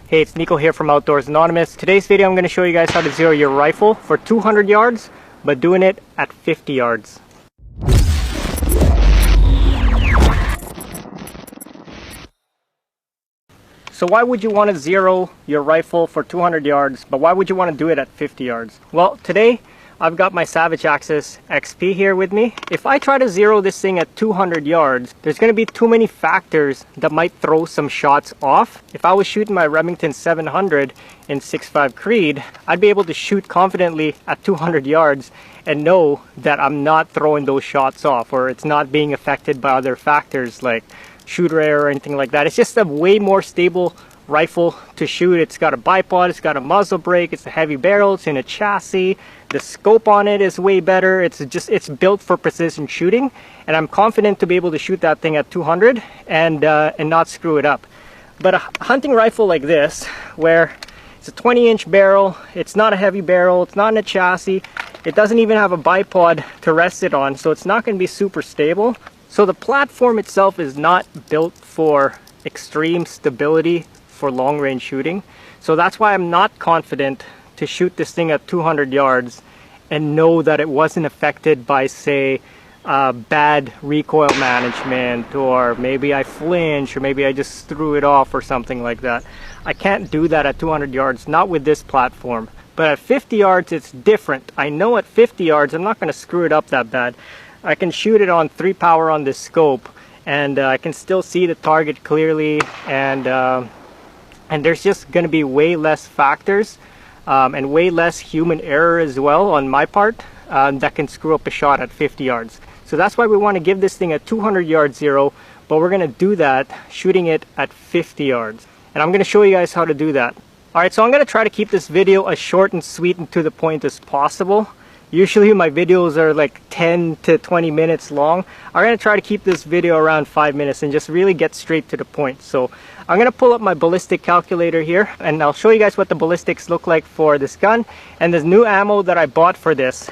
Hey, it's Nico here from Outdoors Anonymous. Today's video I'm going to show you guys how to zero your rifle for 200 yards, but doing it at 50 yards. So why would you want to zero your rifle for 200 yards, but why would you want to do it at 50 yards? Well, today I've got my Savage Axis XP here with me. If I try to zero this thing at 200 yards, there's going to be too many factors that might throw some shots off. If I was shooting my Remington 700 in 6.5 Creed, I'd be able to shoot confidently at 200 yards and know that I'm not throwing those shots off, or it's not being affected by other factors like shooter error or anything like that. It's just a way more stable rifle to shoot. It's got a bipod, it's got a muzzle brake, it's a heavy barrel, it's in a chassis. The scope on it is way better. It's built for precision shooting, and I'm confident to be able to shoot that thing at 200 and not screw it up. But a hunting rifle like this, where it's a 20-inch barrel, it's not a heavy barrel, it's not in a chassis, it doesn't even have a bipod to rest it on, so it's not going to be super stable. So the platform itself is not built for extreme stability for long-range shooting. So that's why I'm not confident to shoot this thing at 200 yards and know that it wasn't affected by, say, bad recoil management, or maybe I flinched, or maybe I just threw it off or something like that. I can't do that at 200 yards, not with this platform. But at 50 yards it's different. I know at 50 yards I'm not going to screw it up that bad. I can shoot it on 3 power on this scope, and I can still see the target clearly, and there's just going to be way less factors and way less human error as well on my part that can screw up a shot at 50 yards. So that's why we want to give this thing a 200 yard zero, but we're going to do that shooting it at 50 yards. And I'm going to show you guys how to do that. Alright, so I'm going to try to keep this video as short and sweet and to the point as possible. Usually my videos are like 10 to 20 minutes long. I'm going to try to keep this video around 5 minutes and just really get straight to the point. So I'm going to pull up my ballistic calculator here, and I'll show you guys what the ballistics look like for this gun and the new ammo that I bought for this.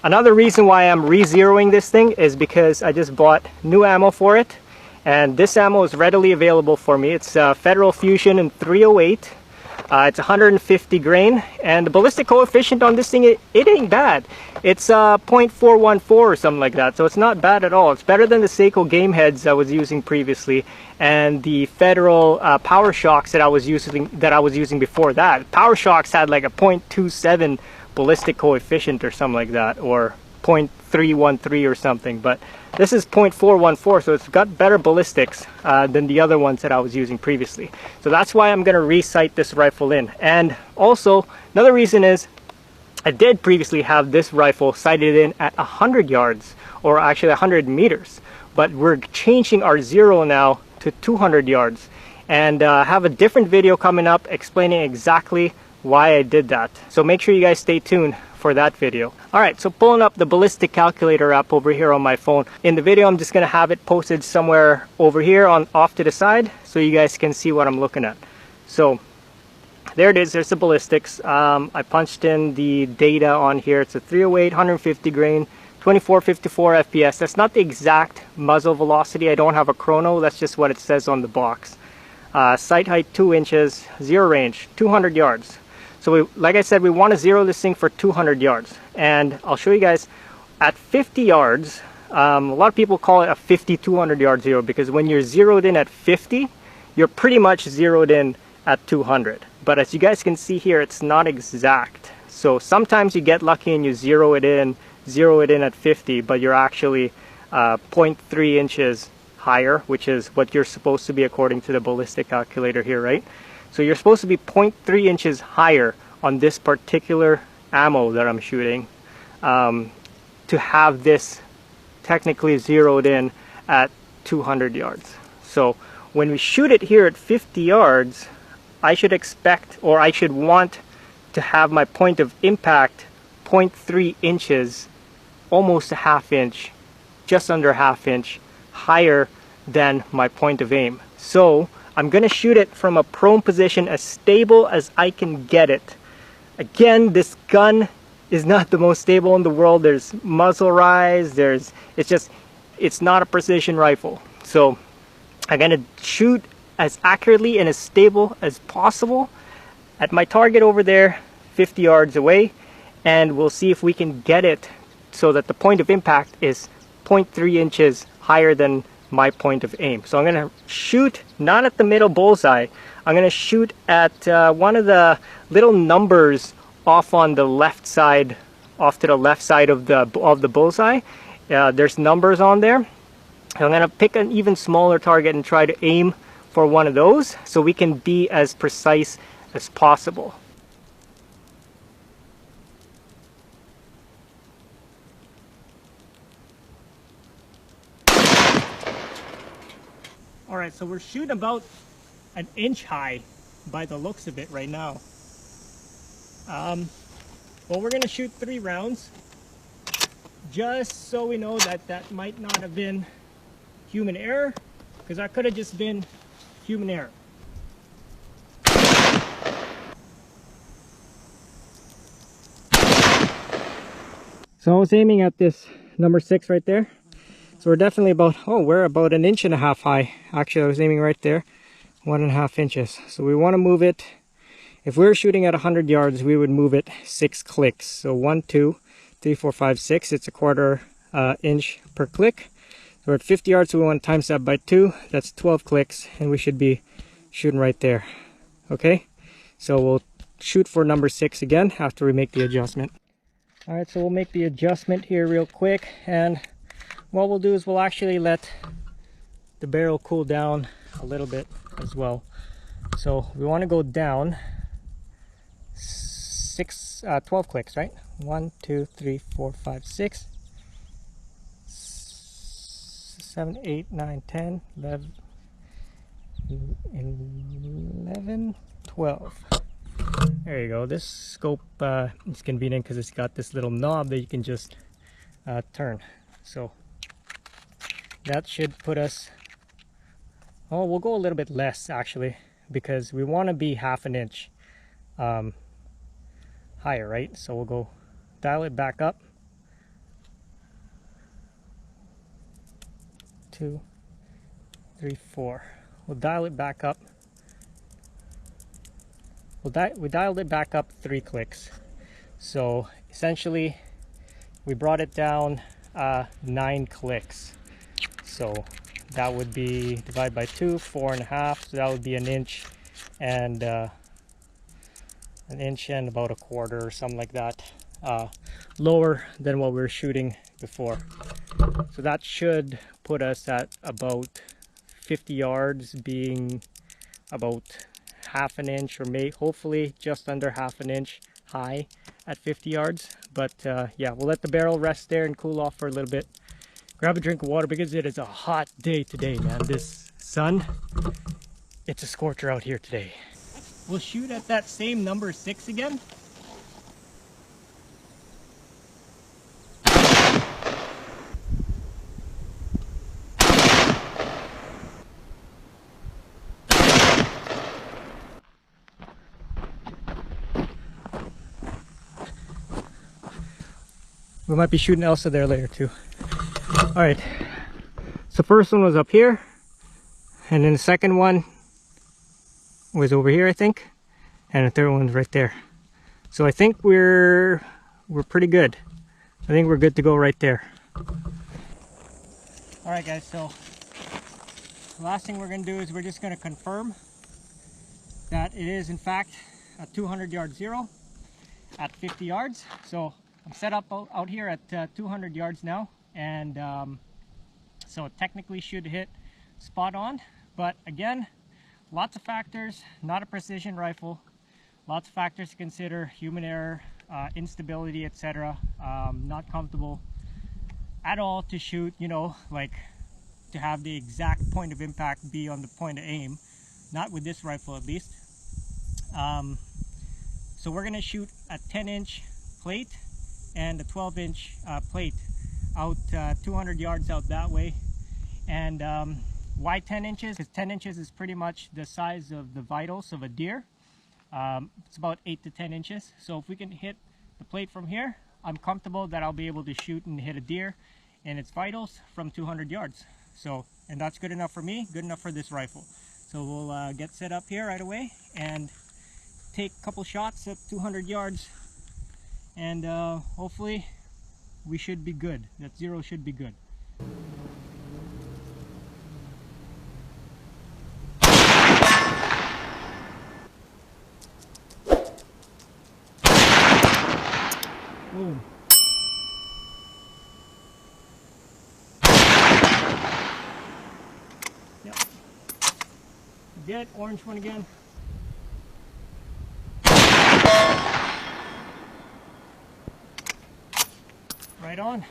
Another reason why I'm re-zeroing this thing is because I just bought new ammo for it, and this ammo is readily available for me. It's Federal Fusion in 308. It's 150 grain, and the ballistic coefficient on this thing, it ain't bad. It's 0.414 or something like that, so it's not bad at all. It's better than the Seiko game heads I was using previously, and the Federal Power Shocks that I was using before that. Power Shocks had like a 0.27 ballistic coefficient or something like that, or 0.313 or something, but this is 0.414, so it's got better ballistics than the other ones that I was using previously. So that's why I'm going to re-sight this rifle in. And also, another reason is I did previously have this rifle sighted in at 100 yards, or actually 100 meters, but we're changing our zero now to 200 yards, and I have a different video coming up explaining exactly why I did that. So make sure you guys stay tuned for that video. Alright, so pulling up the ballistic calculator app over here on my phone. In the video I'm just going to have it posted somewhere over here off to the side so you guys can see what I'm looking at. So there it is, there's the ballistics. I punched in the data on here. It's a 308, 150 grain, 2454 FPS. That's not the exact muzzle velocity. I don't have a chrono, that's just what it says on the box. Sight height 2 inches, zero range, 200 yards. So like I said, we want to zero this thing for 200 yards. And I'll show you guys at 50 yards. A lot of people call it a 50-200 yard zero, because when you're zeroed in at 50, you're pretty much zeroed in at 200. But as you guys can see here, it's not exact. So sometimes you get lucky and you zero it in at 50, but you're actually 0.3 inches higher, which is what you're supposed to be according to the ballistic calculator here, right? So you're supposed to be 0.3 inches higher on this particular ammo that I'm shooting to have this technically zeroed in at 200 yards. So when we shoot it here at 50 yards, I should expect, or I should want to have my point of impact 0.3 inches, almost a half inch, just under a half inch higher than my point of aim. So I'm going to shoot it from a prone position as stable as I can get it. Again, this gun is not the most stable in the world. There's muzzle rise, it's not a precision rifle. So I'm going to shoot as accurately and as stable as possible at my target over there 50 yards away, and we'll see if we can get it so that the point of impact is 0.3 inches higher than my point of aim. So I'm going to shoot not at the middle bullseye. I'm going to shoot at one of the little numbers off on the left side, off to the left side of the bullseye. There's numbers on there. I'm going to pick an even smaller target and try to aim for one of those so we can be as precise as possible. Alright, so we're shooting about an inch high by the looks of it right now. Well, we're going to shoot 3 rounds just so we know that that might not have been human error, because that could have just been human error. So I was aiming at this number 6 right there. So we're definitely about, we're about 1.5 inches high. Actually, I was aiming right there, 1.5 inches. So we want to move it. If we were shooting at 100 yards, we would move it 6 clicks. So 1, 2, 3, 4, 5, 6. It's a quarter inch per click. So we're at 50 yards, so we want to times that by 2. That's 12 clicks, and we should be shooting right there. Okay? So we'll shoot for number 6 again after we make the adjustment. Alright, so we'll make the adjustment here real quick, and what we'll do is we'll actually let the barrel cool down a little bit as well. So we want to go down 12 clicks, right? 1, 2, 3, 4, 5, 6, 7, 8, 9, 10, 11, 12. There you go. This scope is convenient because it's got this little knob that you can just turn. So that should put us, we'll go a little bit less actually, because we want to be 1/2 inch higher, right? So we'll go dial it back up. 2, 3, 4. We'll dial it back up. We dialed it back up 3 clicks. So essentially we brought it down 9 clicks. So that would be divided by 2, 4.5. So that would be 1 inch and 1 inch and about 1/4 or something like that, lower than what we were shooting before. So that should put us at about 50 yards, being about 1/2 inch, or hopefully just under 1/2 inch high at 50 yards. But yeah, we'll let the barrel rest there and cool off for a little bit. Grab a drink of water because it is a hot day today, man. This sun, it's a scorcher out here today. We'll shoot at that same number 6 again. We might be shooting Elsa there later too. Alright, so first one was up here, and then the second one was over here, I think, and the third one's right there. So I think we're pretty good. I think we're good to go right there. Alright guys, so the last thing we're going to do is we're just going to confirm that it is in fact a 200 yard zero at 50 yards. So I'm set up out here at 200 yards now, and so it technically should hit spot on. But again, lots of factors, not a precision rifle, lots of factors to consider: human error, instability, etc. Not comfortable at all to shoot, you know, like to have the exact point of impact be on the point of aim, not with this rifle at least. So we're gonna shoot a 10-inch plate and a 12-inch plate out 200 yards out that way. And why 10 inches? Because 10 inches is pretty much the size of the vitals of a deer. It's about 8 to 10 inches. So if we can hit the plate from here, I'm comfortable that I'll be able to shoot and hit a deer in its vitals from 200 yards. So, and that's good enough for me, good enough for this rifle. So we'll get set up here right away and take a couple shots at 200 yards, and hopefully we should be good. That zero should be good. Boom. Yep. Get orange one again. Right on.